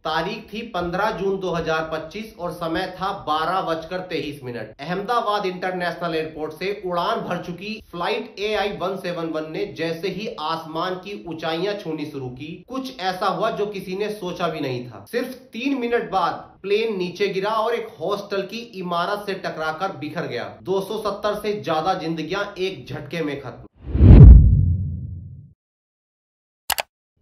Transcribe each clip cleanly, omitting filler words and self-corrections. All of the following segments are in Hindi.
तारीख थी 15 जून 2025 और समय था 12:23। अहमदाबाद इंटरनेशनल एयरपोर्ट से उड़ान भर चुकी फ्लाइट AI 171 ने जैसे ही आसमान की ऊंचाइयां छूनी शुरू की, कुछ ऐसा हुआ जो किसी ने सोचा भी नहीं था। सिर्फ 3 मिनट बाद प्लेन नीचे गिरा और एक हॉस्टल की इमारत से टकराकर बिखर गया। 270 से ज्यादा जिंदगियां एक झटके में खत्म।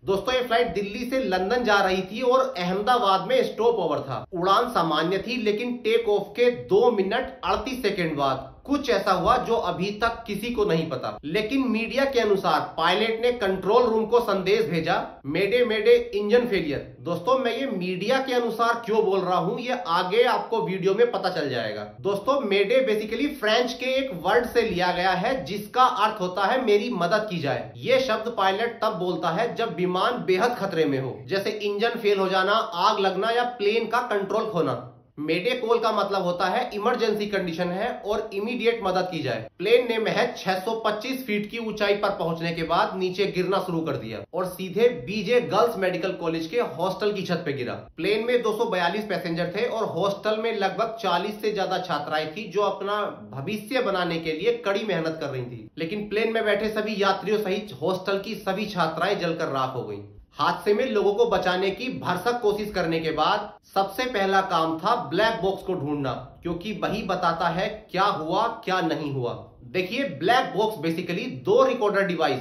दोस्तों, ये फ्लाइट दिल्ली से लंदन जा रही थी और अहमदाबाद में स्टॉप ओवर था। उड़ान सामान्य थी, लेकिन टेक ऑफ के 2 मिनट 38 सेकेंड बाद कुछ ऐसा हुआ जो अभी तक किसी को नहीं पता। लेकिन मीडिया के अनुसार पायलट ने कंट्रोल रूम को संदेश भेजा, मेडे मेडे, इंजन फेलियर। दोस्तों, मैं ये मीडिया के अनुसार क्यों बोल रहा हूं, ये आगे आपको वीडियो में पता चल जाएगा। दोस्तों, मेडे बेसिकली फ्रेंच के एक वर्ड से लिया गया है जिसका अर्थ होता है मेरी मदद की जाए। ये शब्द पायलट तब बोलता है जब विमान बेहद खतरे में हो, जैसे इंजन फेल हो जाना, आग लगना या प्लेन का कंट्रोल खोना। मेडे कॉल का मतलब होता है इमरजेंसी कंडीशन है और इमीडिएट मदद की जाए। प्लेन ने महज 625 फीट की ऊंचाई पर पहुंचने के बाद नीचे गिरना शुरू कर दिया और सीधे बीजे गर्ल्स मेडिकल कॉलेज के हॉस्टल की छत पे गिरा। प्लेन में 242 पैसेंजर थे और हॉस्टल में लगभग 40 से ज्यादा छात्राएं थी जो अपना भविष्य बनाने के लिए कड़ी मेहनत कर रही थी। लेकिन प्लेन में बैठे सभी यात्रियों सहित हॉस्टल की सभी छात्राएं जलकर राख हो गई। हादसे में लोगों को बचाने की भरसक कोशिश करने के बाद सबसे पहला काम था ब्लैक बॉक्स को ढूंढना, क्योंकि वही बताता है क्या हुआ क्या नहीं हुआ। देखिए, black box basically 2 recorder device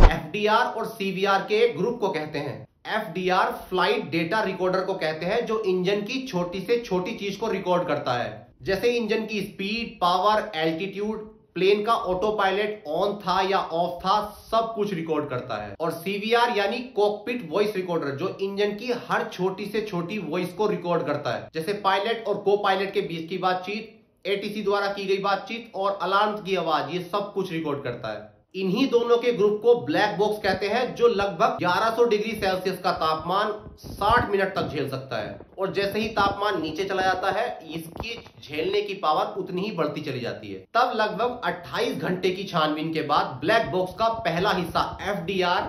FDR और CVR के एक ग्रुप को कहते हैं। FDR फ्लाइट डेटा रिकॉर्डर को कहते हैं, जो इंजन की छोटी से छोटी चीज को रिकॉर्ड करता है, जैसे इंजन की स्पीड, पावर, एल्टीट्यूड, प्लेन का ऑटो पायलट ऑन था या ऑफ था, सब कुछ रिकॉर्ड करता है। और CVR यानी कॉकपिट वॉइस रिकॉर्डर, जो इंजन की हर छोटी से छोटी वॉइस को रिकॉर्ड करता है, जैसे पायलट और को पायलट के बीच की बातचीत, ATC द्वारा की गई बातचीत और अलार्म की आवाज, ये सब कुछ रिकॉर्ड करता है। इन्हीं दोनों के ग्रुप को ब्लैक बॉक्स कहते हैं, जो लगभग 1100 डिग्री सेल्सियस का तापमान 60 मिनट तक झेल सकता है। और जैसे ही तापमान नीचे चला जाता है, इसकी झेलने की पावर उतनी ही बढ़ती चली जाती है। तब लगभग 28 घंटे की छानबीन के बाद ब्लैक बॉक्स का पहला हिस्सा FDR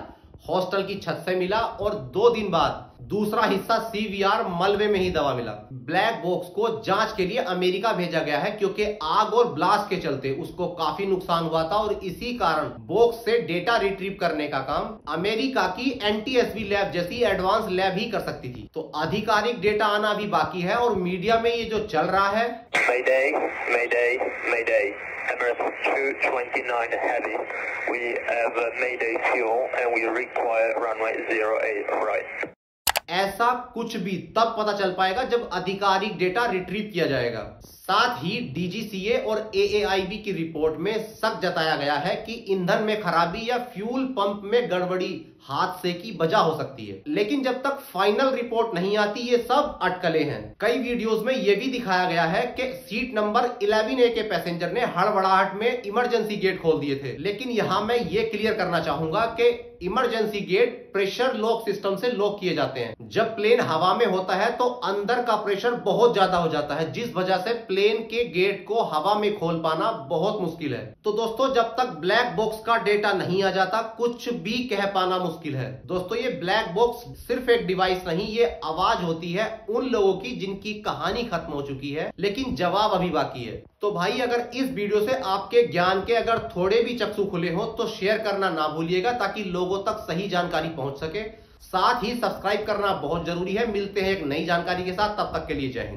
हॉस्टल की छत से मिला और 2 दिन बाद दूसरा हिस्सा CVR मलबे में ही दबा मिला। ब्लैक बॉक्स को जांच के लिए अमेरिका भेजा गया है, क्योंकि आग और ब्लास्ट के चलते उसको काफी नुकसान हुआ था और इसी कारण बॉक्स से डेटा रिट्रीव करने का काम अमेरिका की NTSB लैब जैसी एडवांस लैब ही कर सकती थी। तो आधिकारिक डेटा आना अभी बाकी है और मीडिया में ये जो चल रहा है, Mayday, Mayday, Mayday. Emirates 229 Heavy. We have Mayday fuel and we require runway 08 right. ऐसा कुछ भी तब पता चल पाएगा जब आधिकारिक डेटा रिट्रीव किया जाएगा। साथ ही DGCA और AAIB की रिपोर्ट में शक जताया गया है कि ईंधन में खराबी या फ्यूल पंप में गड़बड़ी हादसे की वजह हो सकती है। लेकिन जब तक फाइनल रिपोर्ट नहीं आती, ये सब अटकलें हैं। कई वीडियोस में यह भी दिखाया गया है कि सीट नंबर 11A के पैसेंजर ने हड़बड़ाहट में इमरजेंसी गेट खोल दिए थे। लेकिन यहां मैं ये क्लियर करना चाहूंगा कि emergency gate pressure lock system से लॉक किए जाते हैं। जब प्लेन हवा में होता है तो अंदर का प्रेशर बहुत ज्यादा हो जाता है, जिस वजह से प्लेन के गेट को हवा में खोल पाना बहुत मुश्किल है। तो दोस्तों, जब तक ब्लैक बॉक्स का डेटा नहीं आ जाता, कुछ भी कह पाना मुश्किल है। दोस्तों, ये ब्लैक बॉक्स सिर्फ एक डिवाइस नहीं, ये आवाज होती है उन लोगों की जिनकी कहानी खत्म हो चुकी है, लेकिन जवाब अभी बाकी है। तो भाई, अगर इस वीडियो से आपके ज्ञान के अगर थोड़े भी चक्षु खुले हो तो शेयर करना ना भूलिएगा, ताकि लोगों तक सही जानकारी पहुंच सके। साथ ही सब्सक्राइब करना बहुत जरूरी है। मिलते हैं एक नई जानकारी के साथ, तब तक के लिए जय हिंद।